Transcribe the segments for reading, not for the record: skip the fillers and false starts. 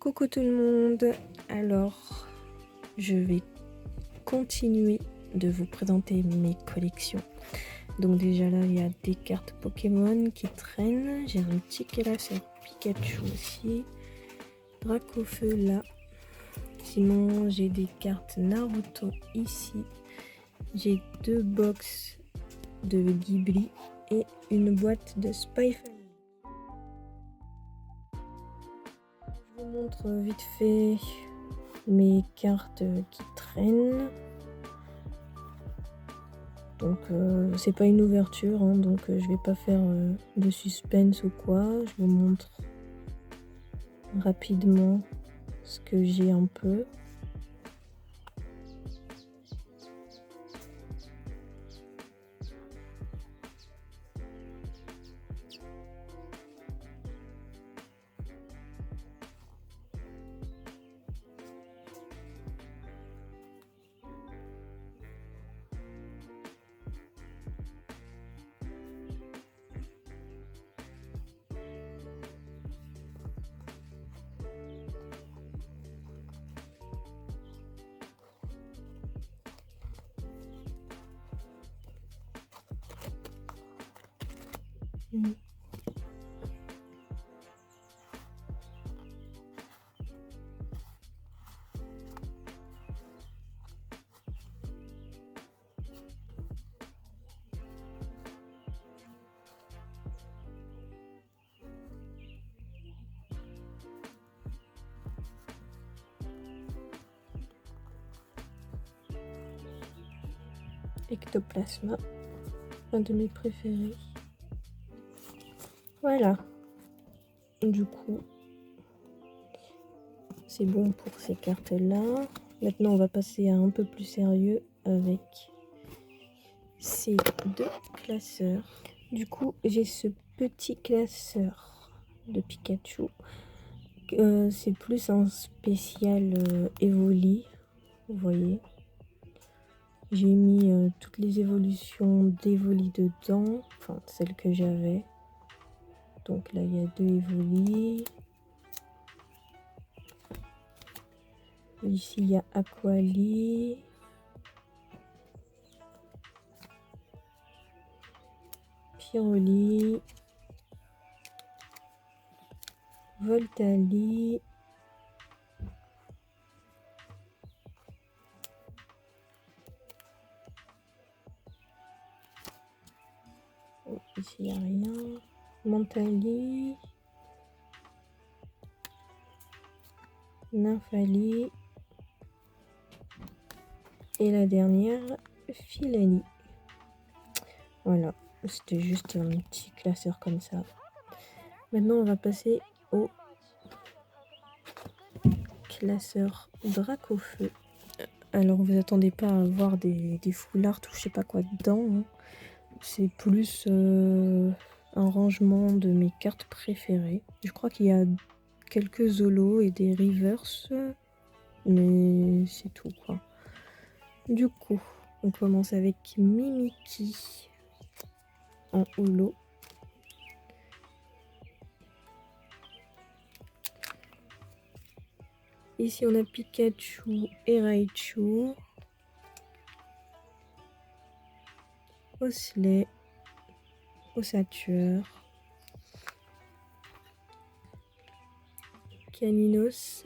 Coucou tout le monde, alors je vais continuer de vous présenter mes collections. Donc déjà là il y a des cartes Pokémon qui traînent, j'ai un petit classeur Pikachu aussi, Dracofeu là, sinon j'ai des cartes Naruto ici, j'ai 2 box de Ghibli et une boîte de Spy Family. Je vous montre vite fait mes cartes qui traînent. Donc c'est pas une ouverture, hein, donc je vais pas faire de suspense ou quoi. Je vous montre rapidement ce que j'ai un peu. Ectoplasma, un de mes préférés. Voilà. Du coup, c'est bon pour ces cartes-là. Maintenant, on va passer à un peu plus sérieux avec ces 2 classeurs. Du coup, j'ai ce petit classeur de Pikachu. C'est plus un spécial Evoli, vous voyez. J'ai mis toutes les évolutions d'Evoli dedans, enfin celles que j'avais. Donc là, il y a 2 Evoli. Ici, il y a Aquali. Pyroli. Voltali. Oh, ici, il n'y a rien. Montali. Nymphali. Et la dernière, Filani. Voilà, c'était juste un petit classeur comme ça. Maintenant, on va passer au classeur Dracofeu. Alors, vous attendez pas à voir des foulards ou je sais pas quoi dedans. Hein. C'est plus un rangement de mes cartes préférées. Je crois qu'il y a quelques Zolos et des Reverse, mais c'est tout quoi. Du coup, on commence avec Mimikyu en holo. Ici, on a Pikachu et Raichu. Osley. Ossature. Caninos.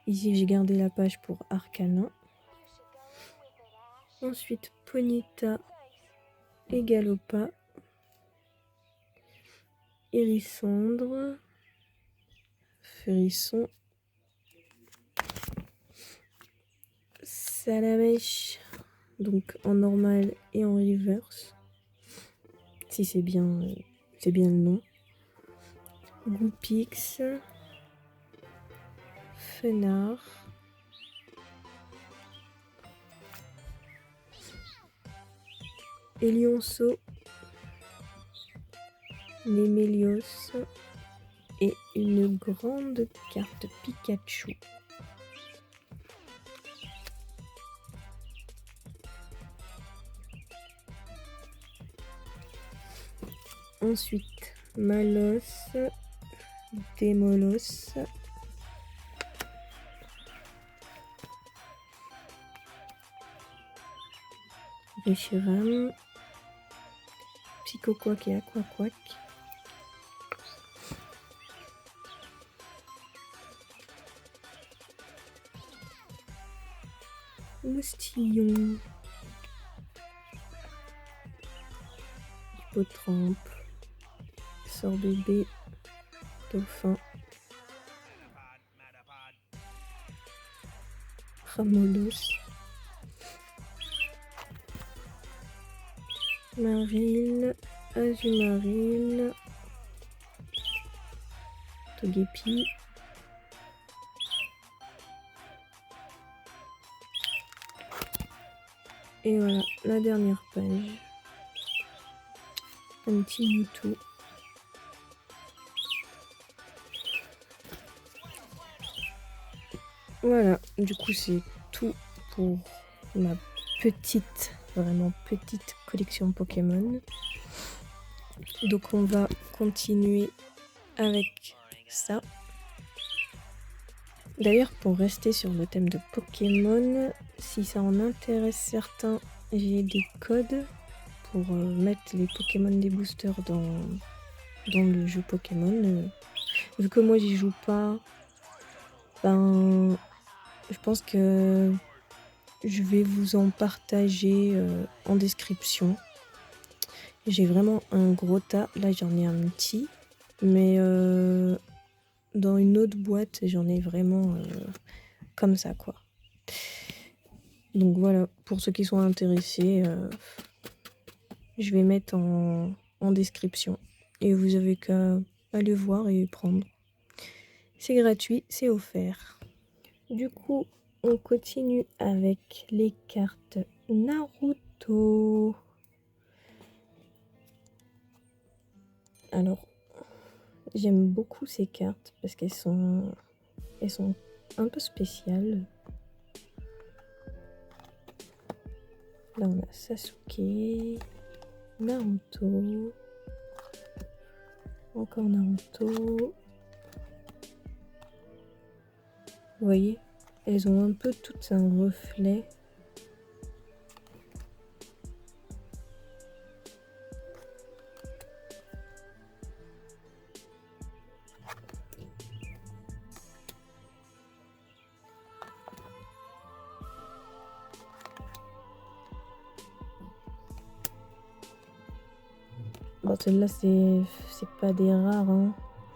Ici, j'ai gardé la page pour Arcana. Ensuite, Ponyta et Galopa. Hérissandre. Frisson. Salamèche. Donc en normal et en reverse. Si c'est bien le nom. Goupix. Fenard. Elionceau. Némélios. Et une grande carte Pikachu. Ensuite, Malos, Démolos, Reshiram, Psychoquack et Aquaquack. Moustillon, Hippotrampe, Sort bébé, Dauphin, Ramolos, Marine, Azumarine, Togepi, et voilà la dernière page. Un petit Mewtwo. Voilà, du coup c'est tout pour ma petite, vraiment petite collection Pokémon. Donc on va continuer avec ça. D'ailleurs, pour rester sur le thème de Pokémon, si ça en intéresse certains, j'ai des codes pour mettre les Pokémon des boosters dans le jeu Pokémon. Vu que moi j'y joue pas, ben je pense que je vais vous en partager en description. J'ai vraiment un gros tas. Là j'en ai un petit, mais dans une autre boîte j'en ai vraiment comme ça quoi. Donc voilà, pour ceux qui sont intéressés, je vais mettre en description. Et vous avez qu'à aller voir et prendre. C'est gratuit, c'est offert. Du coup, on continue avec les cartes Naruto. Alors, j'aime beaucoup ces cartes parce qu'elles sont un peu spéciales. Là, on a Sasuke, Naruto, encore Naruto. Vous voyez, elles ont un peu toutes un reflet. Bon, celle-là, c'est pas des rares, hein.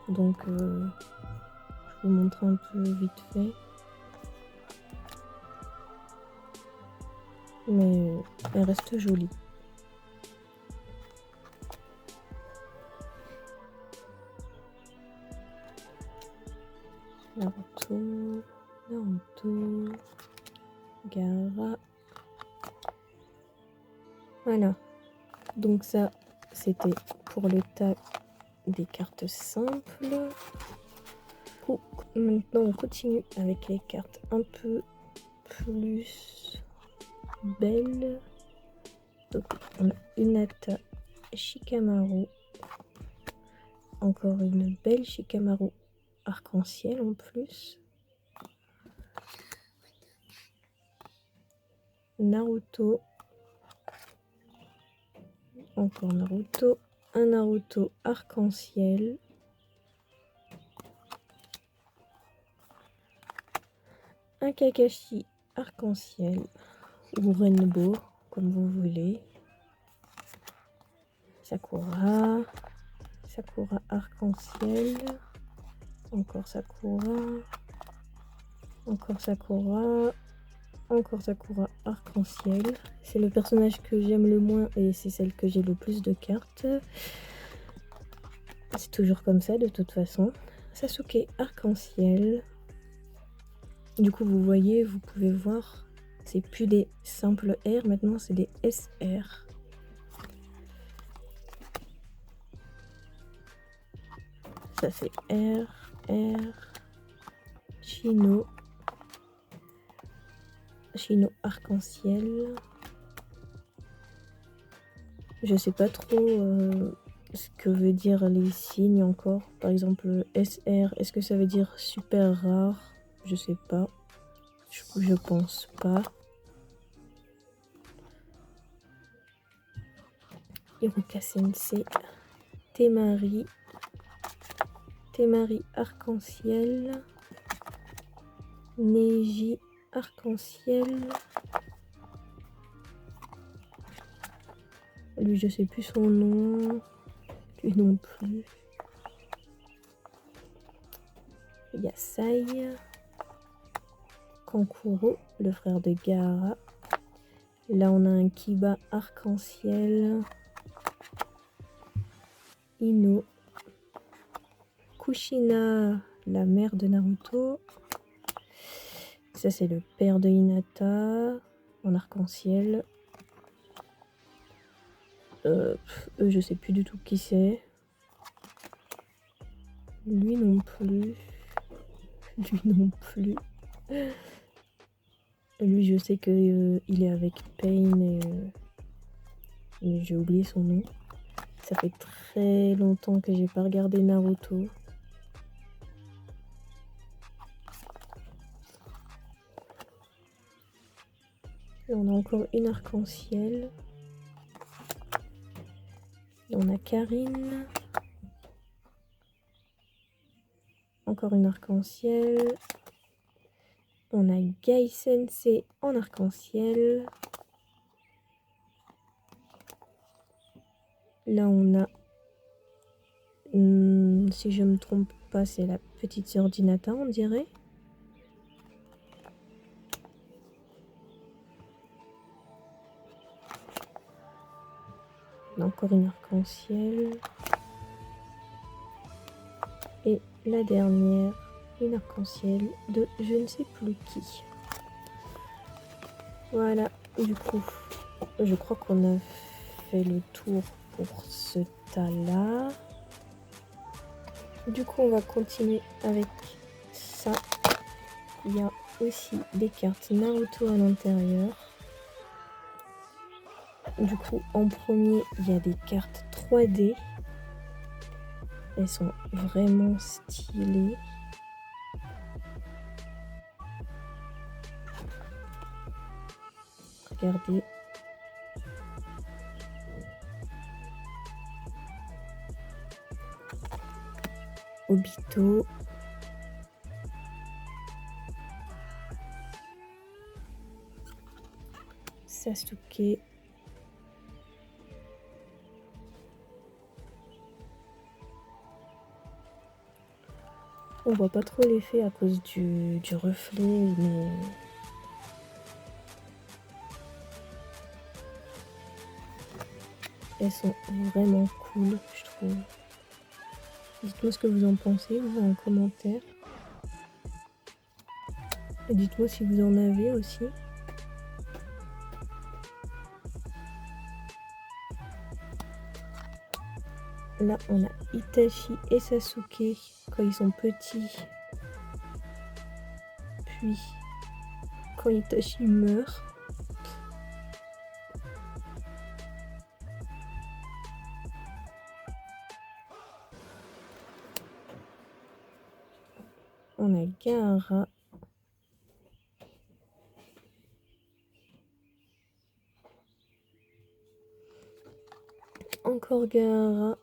Donc je vous montre un peu vite fait. Mais elle reste jolie. Naruto, Gaara. Voilà. Donc ça, c'était pour l'état des cartes simples. Maintenant, on continue avec les cartes un peu plus belles. Donc, on a Hinata Shikamaru. Encore une belle Shikamaru arc-en-ciel en plus. Naruto. Encore Naruto. Un Naruto arc-en-ciel. Un Kakashi arc-en-ciel ou rainbow, comme vous voulez. Sakura. Sakura arc-en-ciel. Encore Sakura. Encore Sakura. Encore Sakura arc-en-ciel. C'est le personnage que j'aime le moins et c'est celle que j'ai le plus de cartes. C'est toujours comme ça de toute façon. Sasuke arc-en-ciel. Du coup, vous voyez, vous pouvez voir, c'est plus des simples R, maintenant c'est des SR. Ça c'est R, Chino arc-en-ciel. Je sais pas trop ce que veut dire les signes encore. Par exemple, SR, est-ce que ça veut dire super rare? Je sais pas. Je pense pas. Iruka Sensei. Temari. Temari arc-en-ciel. Neji arc-en-ciel. Lui, je sais plus son nom. Lui non plus. Yasai. Kankuro, le frère de Gaara. Là, on a un Kiba arc-en-ciel. Ino. Kushina, la mère de Naruto. Ça, c'est le père de Hinata en arc-en-ciel. Eux, je sais plus du tout qui c'est. Lui non plus. Lui non plus. Lui, je sais que il est avec Pain et mais j'ai oublié son nom. Ça fait très longtemps que j'ai pas regardé Naruto. Et on a encore une arc-en-ciel. On a Karine. Encore une arc-en-ciel. On a Gai Sensei en arc-en-ciel. Là, on a... si je ne me trompe pas, c'est la petite sœur d'Hinata, on dirait. On a encore une arc-en-ciel. Et la dernière, une arc-en-ciel de je ne sais plus qui. Voilà, du coup, je crois qu'on a fait le tour pour ce tas-là. Du coup, on va continuer avec ça. Il y a aussi des cartes Naruto à l'intérieur. Du coup, en premier, il y a des cartes 3D. Elles sont vraiment stylées. Regardez. Obito. Sasuke. On voit pas trop l'effet à cause du reflet, mais... elles sont vraiment cool, je trouve. Dites-moi ce que vous en pensez, vous, en commentaire. Et dites-moi si vous en avez aussi. Là, on a Itachi et Sasuke quand ils sont petits. Puis, quand Itachi meurt. On a Gaara. Encore Gaara.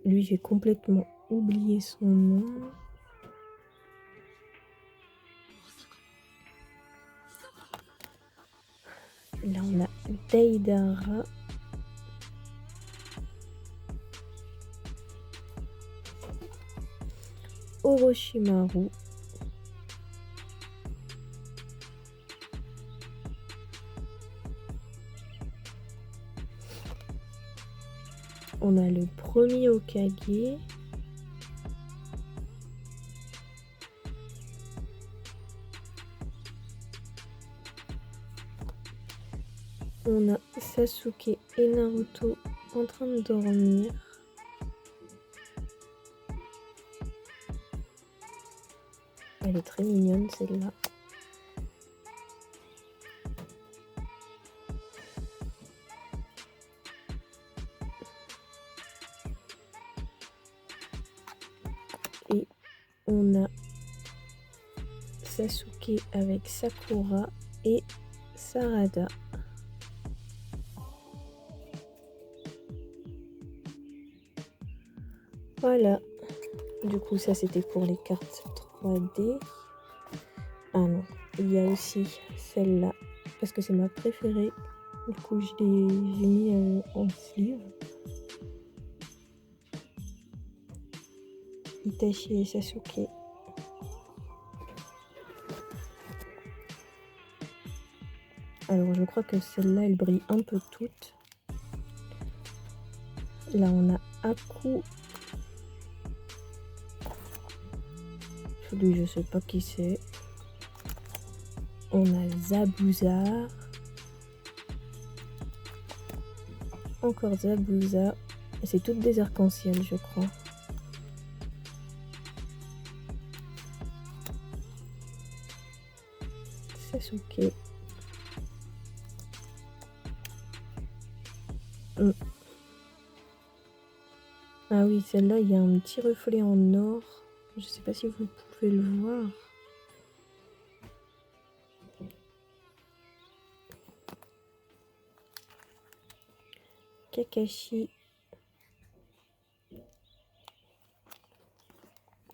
Lui, j'ai complètement oublié son nom. Là, on a Deidara. Orochimaru. On a le premier Hokage. On a Sasuke et Naruto en train de dormir. Elle est très mignonne celle-là. Et on a Sasuke avec Sakura et Sarada. Voilà. Du coup, ça c'était pour les cartes 3D. Ah non, il y a aussi celle-là, parce que c'est ma préférée. Du coup, j'ai mis en sleeve. Itachi et Sasuke. Alors, je crois que celle-là, elle brille un peu toutes. Là, on a Aku. Celui, je sais pas qui c'est. On a Zabuza. Encore Zabuza. Et c'est toutes des arcs-en-ciel, je crois. Sasuke. Ah oui, celle-là, il y a un petit reflet en or. Je sais pas si vous pouvez le voir. Kakashi.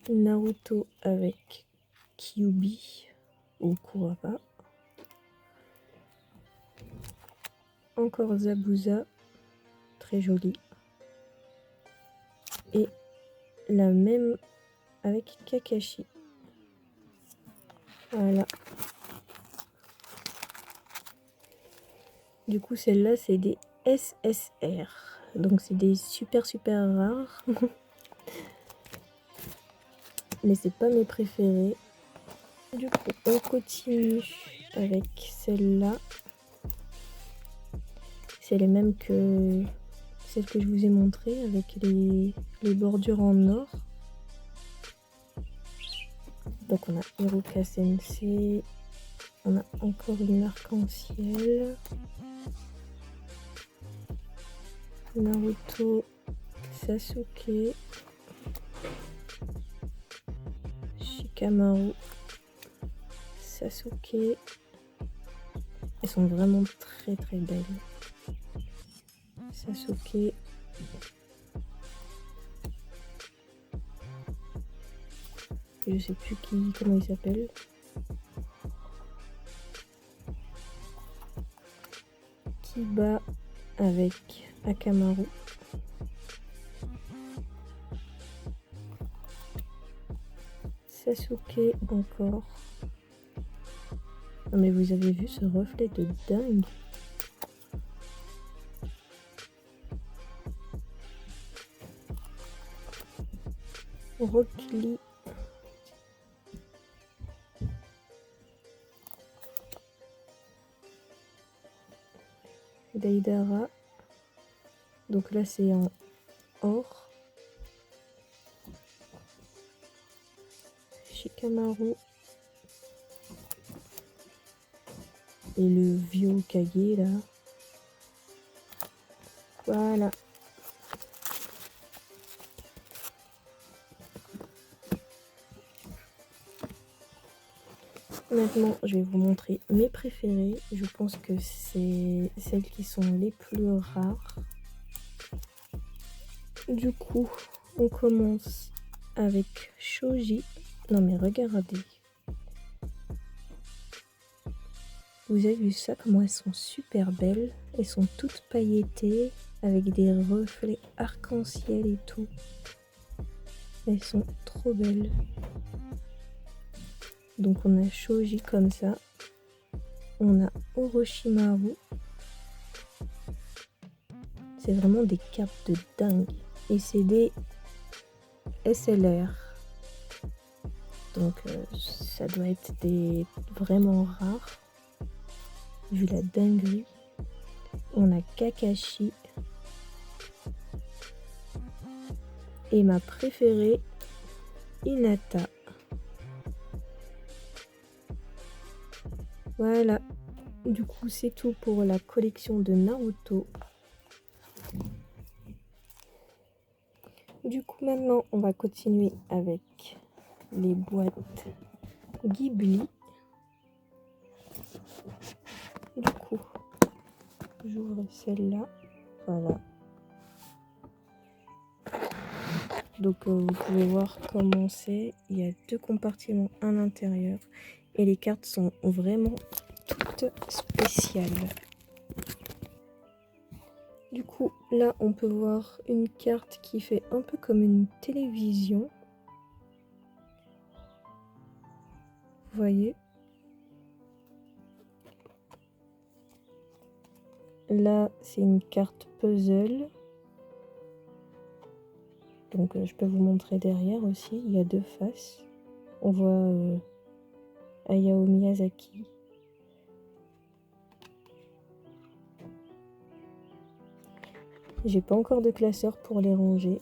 Naruto avec Kyuubi ou Kurapika. Encore Zabuza. Très jolie. Et la même avec Kakashi. Voilà. Du coup, celle-là, c'est des SSR. Donc, c'est des super rares. Mais c'est pas mes préférés. Du coup, on continue avec celle-là. C'est les mêmes que celle que je vous ai montrée avec les bordures en or. Donc on a Iruka Sensei. On a encore une arc-en-ciel. Naruto, Sasuke, Shikamaru, Sasuke. Elles sont vraiment très belles. Sasuke. Je sais plus comment il s'appelle. Kiba avec Akamaru. Sasuke encore. Non mais vous avez vu ce reflet de dingue. Rock Lee. Deidara. Donc là c'est en or. Shikamaru. Et le vieux Kage là. Voilà. Maintenant, je vais vous montrer mes préférées. Je pense que c'est celles qui sont les plus rares. Du coup, on commence avec Shoji. Non mais regardez. Vous avez vu ça, comment elles sont super belles. Elles sont toutes pailletées avec des reflets arc-en-ciel et tout. Elles sont trop belles. Donc on a Shoji comme ça. On a Orochimaru. C'est vraiment des capes de dingue. Et c'est des SLR. Donc ça doit être des vraiment rares. Vu la dinguerie. On a Kakashi. Et ma préférée, Hinata. Voilà, du coup c'est tout pour la collection de Naruto. Du coup maintenant on va continuer avec les boîtes Ghibli. Du coup j'ouvre celle-là, voilà. Donc vous pouvez voir comment c'est, il y a 2 compartiments à l'intérieur et les cartes sont vraiment toutes spéciales. Du coup là on peut voir une carte qui fait un peu comme une télévision. Vous voyez? Là c'est une carte puzzle. Donc je peux vous montrer derrière aussi, il y a 2 faces. On voit Hayao Miyazaki. J'ai pas encore de classeur pour les ranger.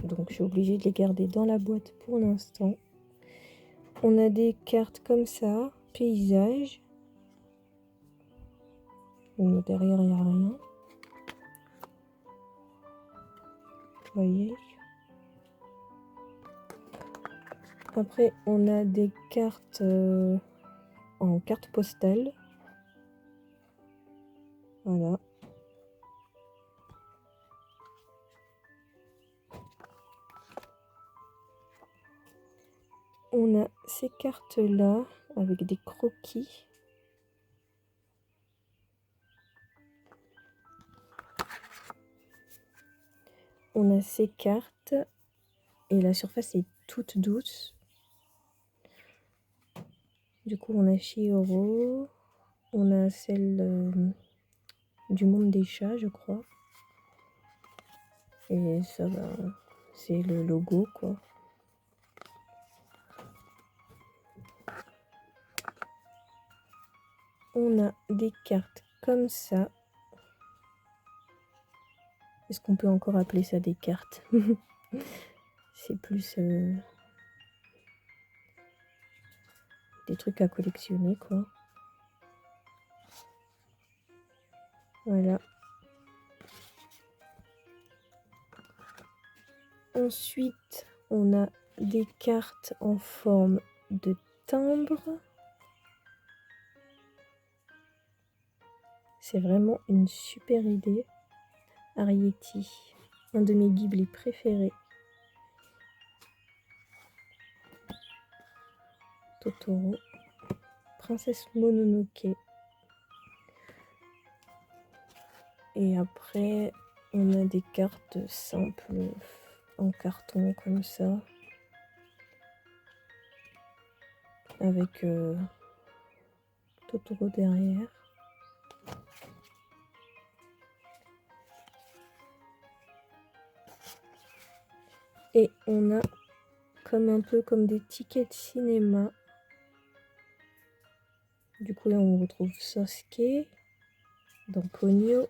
Donc je suis obligée de les garder dans la boîte pour l'instant. On a des cartes comme ça, paysage. Bon, derrière il n'y a rien. Vous voyez? Après on a des cartes en carte postale. Voilà. On a ces cartes-là avec des croquis. On a ces cartes et la surface est toute douce. Du coup, on a Chihiro. On a celle du monde des chats, je crois. Et ça va, c'est le logo, quoi. On a des cartes comme ça. Est-ce qu'on peut encore appeler ça des cartes? C'est plus des trucs à collectionner, quoi. Voilà. Ensuite, on a des cartes en forme de timbre. C'est vraiment une super idée. Arrietty, un de mes Ghibli préférés. Totoro. Princesse Mononoke. Et après, on a des cartes simples en carton comme ça. Avec Totoro derrière. Et on a comme un peu comme des tickets de cinéma. Du coup là on retrouve Sasuke dans Ponyo.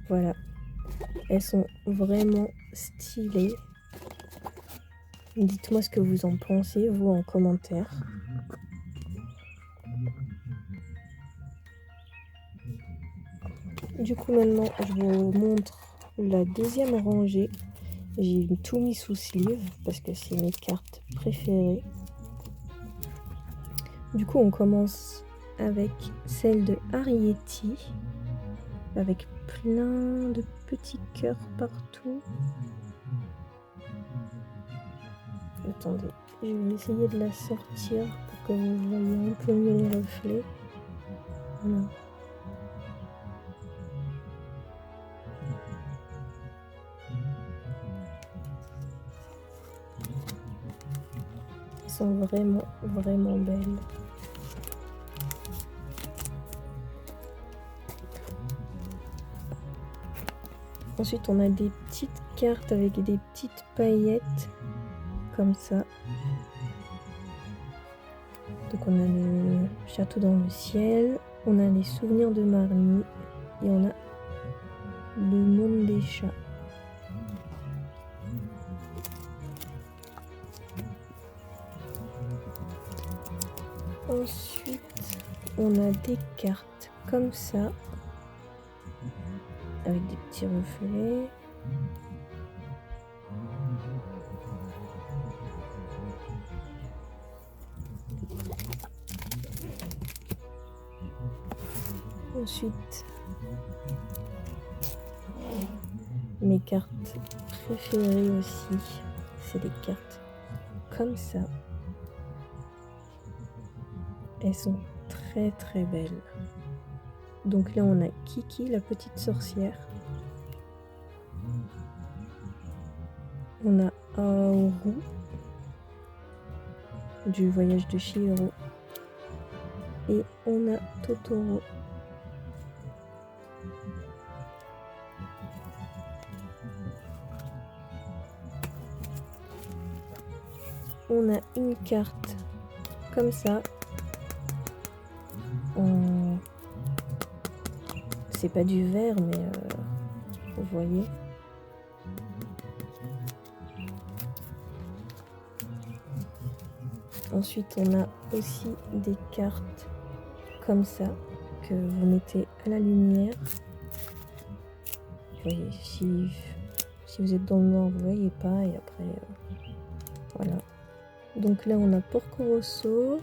Voilà. Elles sont vraiment stylées. Dites-moi ce que vous en pensez, vous, en commentaire. Du coup, maintenant, je vous montre la deuxième rangée. J'ai tout mis sous sleeve parce que c'est mes cartes préférées. Du coup, on commence avec celle de Arrietty, avec plein de petits cœurs partout. Attendez, je vais essayer de la sortir pour que vous voyez un peu mieux les reflets. Voilà. Elles sont vraiment, vraiment belles. Ensuite, on a des petites cartes avec des petites paillettes, comme ça. Donc on a le château dans le ciel, on a les souvenirs de Marnie et on a le monde des chats. Ensuite, on a des cartes comme ça, avec des petits reflets. Ensuite, mes cartes préférées aussi, c'est des cartes comme ça. Elles sont très très belles. Donc là, on a Kiki, la petite sorcière. On a Aoru, du voyage de Chihiro. Et on a Totoro. On a une carte comme ça. C'est pas du vert, mais vous voyez. Ensuite, on a aussi des cartes comme ça que vous mettez à la lumière. Vous voyez, si vous êtes dans le noir, vous voyez pas. Et après, voilà. Donc là, on a Porco Rosso.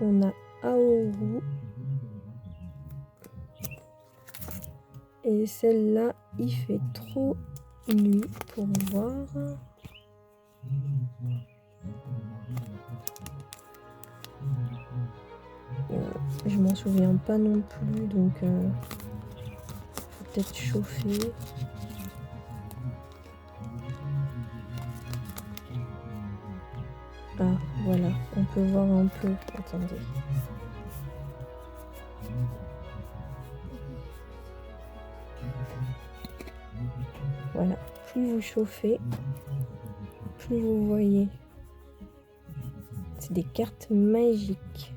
On a Aoru. Et celle-là, il fait trop nuit pour voir. Je m'en souviens pas non plus, donc faut peut-être chauffer. Ah, voilà, on peut voir un peu. Attendez. Voilà, plus vous chauffez, plus vous voyez. C'est des cartes magiques.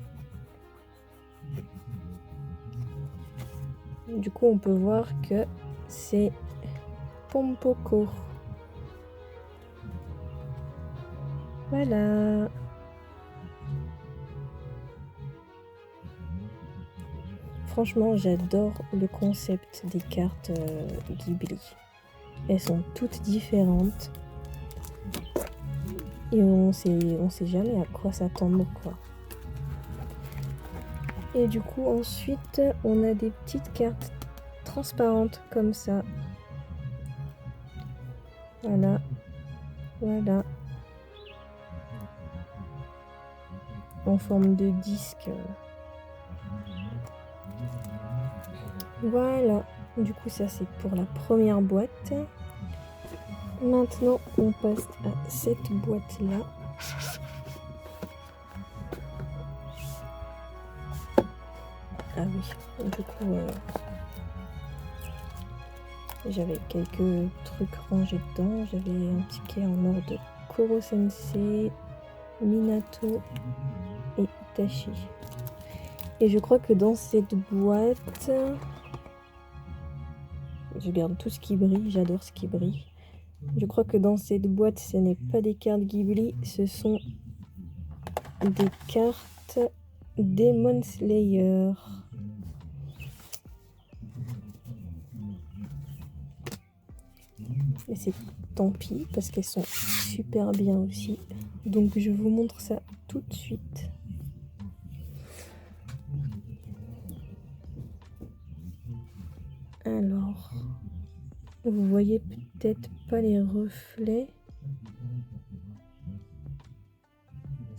Du coup, on peut voir que c'est Pompoko. Voilà. Franchement, j'adore le concept des cartes Ghibli. Elles sont toutes différentes. Et on sait jamais à quoi s'attendre, quoi. Et du coup, ensuite, on a des petites cartes transparentes comme ça. Voilà. Voilà. En forme de disque. Voilà. Du coup, ça, c'est pour la première boîte. Maintenant, on passe à cette boîte-là. Ah oui, du coup, j'avais quelques trucs rangés dedans. J'avais un ticket en or de Koro Sensei, Minato et Itachi. Et je crois que dans cette boîte, je garde tout ce qui brille, j'adore ce qui brille. Je crois que dans cette boîte, ce n'est pas des cartes Ghibli, ce sont des cartes Demon Slayer. Et c'est tant pis parce qu'elles sont super bien aussi. Donc je vous montre ça tout de suite. Alors, vous voyez peut-être pas les reflets.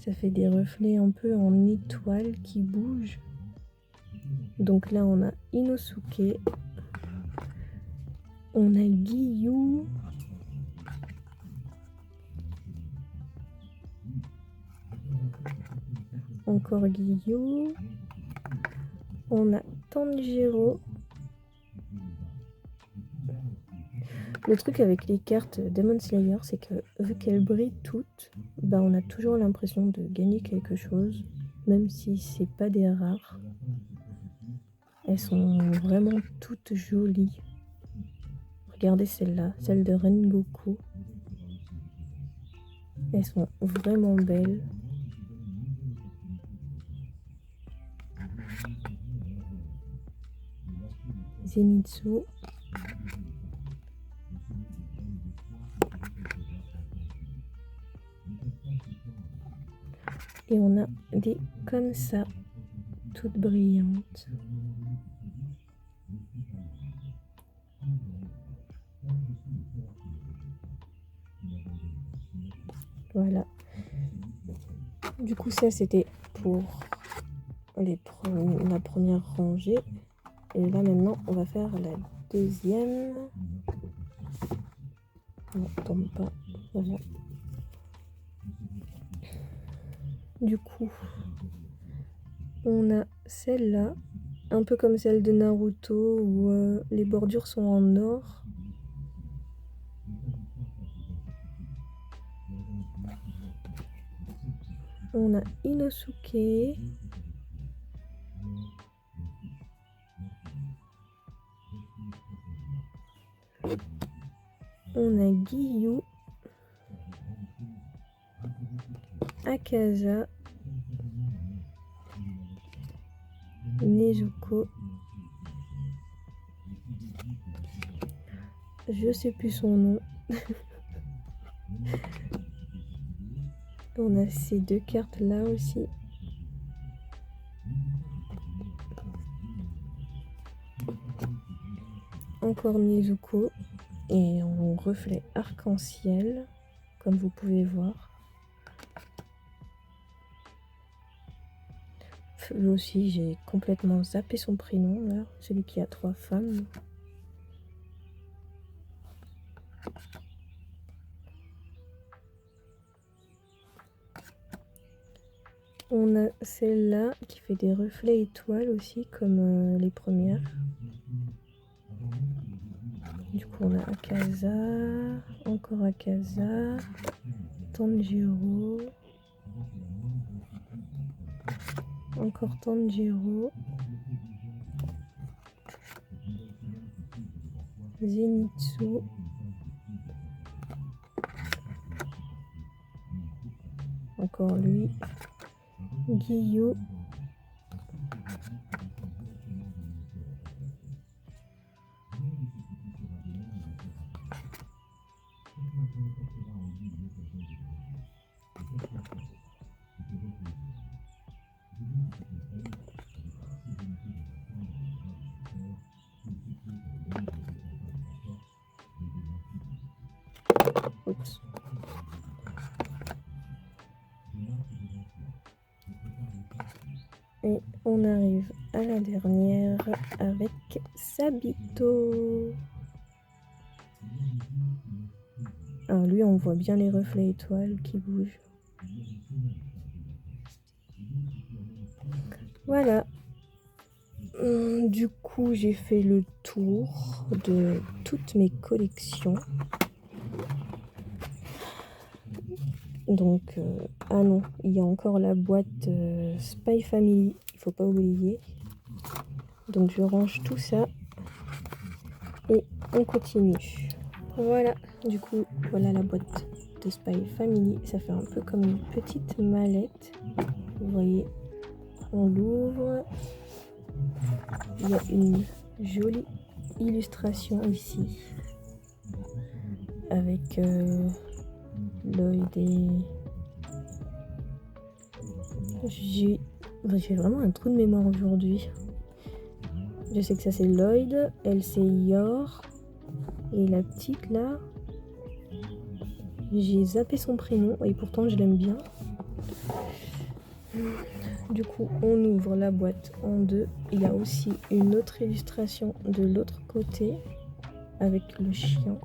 Ça fait des reflets un peu en étoile qui bougent. Donc là, on a Inosuke. On a Giyu. Encore Giyu. On a Tanjiro. Le truc avec les cartes Demon Slayer, c'est que vu qu'elles brillent toutes, bah on a toujours l'impression de gagner quelque chose, même si c'est pas des rares. Elles sont vraiment toutes jolies. Regardez celle-là, celle de Rengoku. Elles sont vraiment belles. Zenitsu. Et on a des comme ça, toutes brillantes. Voilà. Du coup, ça c'était pour la première rangée. Et là maintenant, on va faire la deuxième. Non, tombe pas. Voilà. Du coup, on a celle-là, un peu comme celle de Naruto, où les bordures sont en or. On a Inosuke. On a Giyu. Akaza. Nezuko. Je sais plus son nom. On a ces deux cartes là aussi. Encore Nezuko. Et en reflet arc-en-ciel, comme vous pouvez voir. Lui aussi, j'ai complètement zappé son prénom, là. Celui qui a 3 femmes. On a celle-là qui fait des reflets étoiles aussi, comme les premières. Du coup, on a Akaza, encore Akaza, Tanjiro, encore Tanjiro, Zenitsu, encore lui, Giyu, oups. Et on arrive à la dernière avec Sabito. Alors lui, on voit bien les reflets étoiles qui bougent. Voilà. Du coup, j'ai fait le tour de toutes mes collections. Donc, ah non, il y a encore la boîte Spy Family, il faut pas oublier. Donc, je range tout ça et on continue. Voilà, du coup, voilà la boîte de Spy Family. Ça fait un peu comme une petite mallette. Vous voyez, on l'ouvre. Il y a une jolie illustration ici avec l'œil des... J'ai vraiment un trou de mémoire aujourd'hui. Je sais que ça c'est Lloyd, elle c'est Yor, et la petite là, j'ai zappé son prénom et pourtant je l'aime bien. Du coup, on ouvre la boîte en deux. Il y a aussi une autre illustration de l'autre côté avec le chien.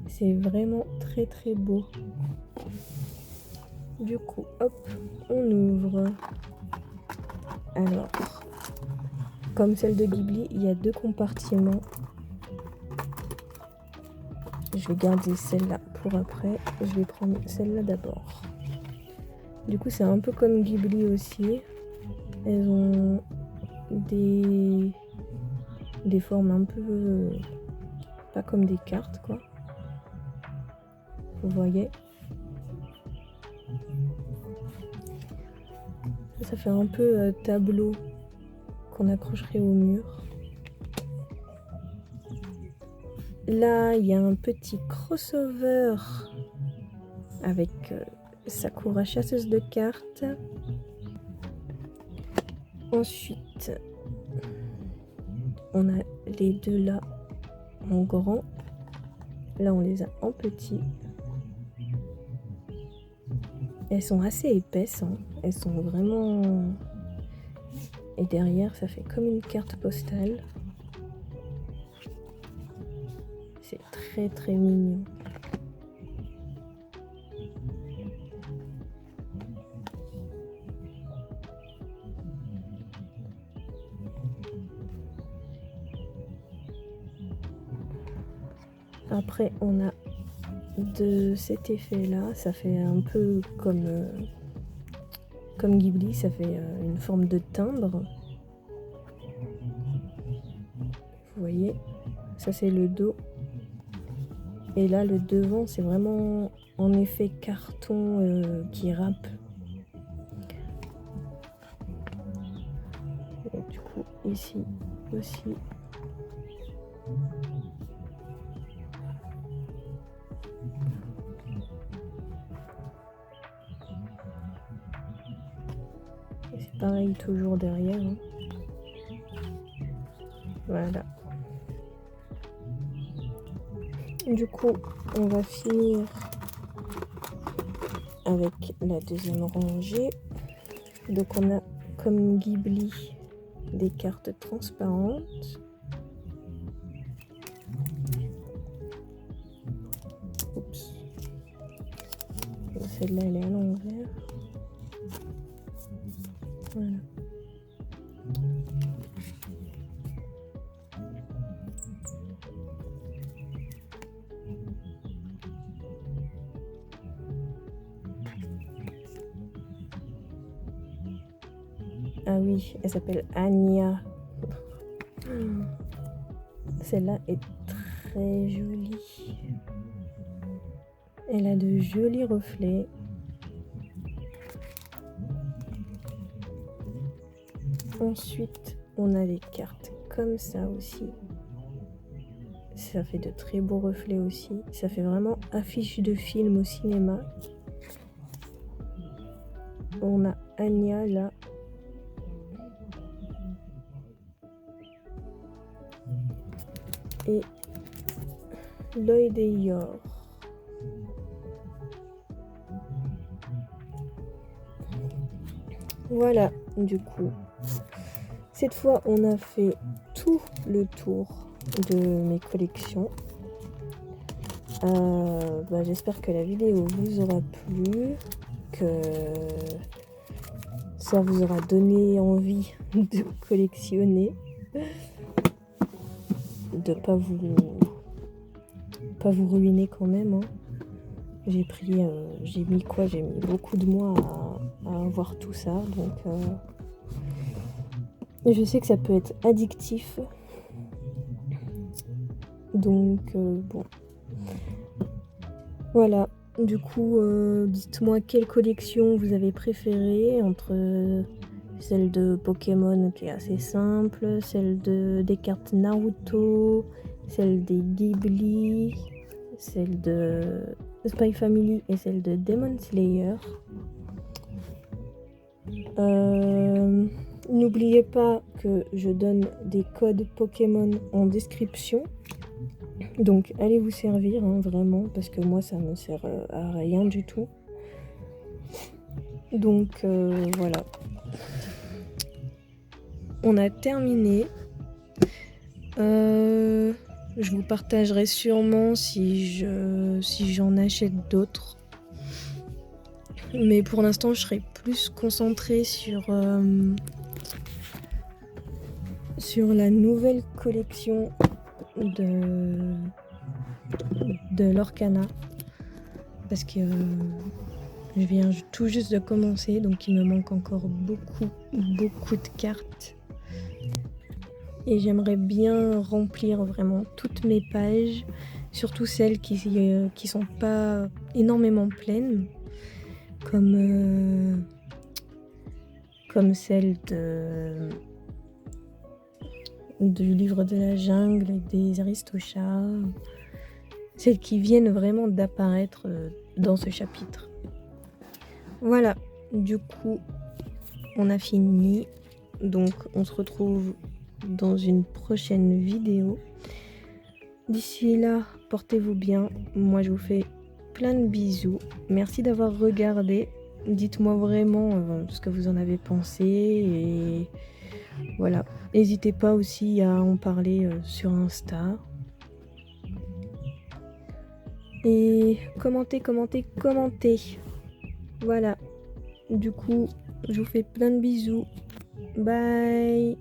C'est vraiment très très beau. Du coup, hop, on ouvre. Alors, comme celle de Ghibli, il y a 2 compartiments. Je vais garder celle-là pour après. Je vais prendre celle-là d'abord. Du coup, c'est un peu comme Ghibli aussi. Elles ont des formes un peu... pas comme des cartes, quoi. Vous voyez. Ça fait un peu tableau qu'on accrocherait au mur. Là, il y a un petit crossover avec Sakura chasseuse de cartes. Ensuite, on a les deux là en grand. Là, on les a en petit. Elles sont assez épaisses, hein. Elles sont vraiment... Et derrière, ça fait comme une carte postale. C'est très très mignon. Après, on a de cet effet-là. Ça fait un peu comme Ghibli. Ça fait une forme de timbre. Vous voyez, ça c'est le dos. Et là, le devant, c'est vraiment en effet carton qui râpe. Et du coup, ici aussi. Et c'est pareil toujours derrière. Hein. Voilà. Du coup, on va finir avec la deuxième rangée. Donc on a comme Ghibli des cartes transparentes. Oups. Celle-là, elle est à l'envers. Voilà. Ah oui, elle s'appelle Anya. Celle-là est très jolie. Elle a de jolis reflets. Ensuite, on a des cartes comme ça aussi. Ça fait de très beaux reflets aussi. Ça fait vraiment affiche de film au cinéma. On a Anya là. Et l'œil des Yor. Voilà, du coup, cette fois on a fait tout le tour de mes collections. J'espère que la vidéo vous aura plu, que ça vous aura donné envie de collectionner, de pas vous ruiner quand même. Hein. J'ai mis beaucoup de mois à avoir tout ça, donc je sais que ça peut être addictif. Donc bon. Voilà, du coup, dites-moi quelle collection vous avez préférée entre celle de Pokémon qui est assez simple, celle des cartes Naruto, celle des Ghibli, celle de Spy Family et celle de Demon Slayer. N'oubliez pas que je donne des codes Pokémon en description. Donc allez vous servir, hein, vraiment, parce que moi ça me sert à rien du tout. Donc voilà. On a terminé. Je vous partagerai sûrement si j'en achète d'autres. Mais pour l'instant, je serai plus concentrée sur la nouvelle collection de l'Orcana. Parce que je viens tout juste de commencer, donc il me manque encore beaucoup de cartes. Et j'aimerais bien remplir vraiment toutes mes pages, surtout celles qui sont pas énormément pleines, comme comme celle du livre de la jungle et des Aristochats, celles qui viennent vraiment d'apparaître dans ce chapitre. Voilà, du coup, on a fini. Donc, on se retrouve dans une prochaine vidéo. D'ici là, portez-vous bien. Moi, je vous fais plein de bisous. Merci d'avoir regardé. Dites-moi vraiment ce que vous en avez pensé. Et voilà. N'hésitez pas aussi à en parler sur Insta. Et commentez. Voilà. Du coup, je vous fais plein de bisous. Bye.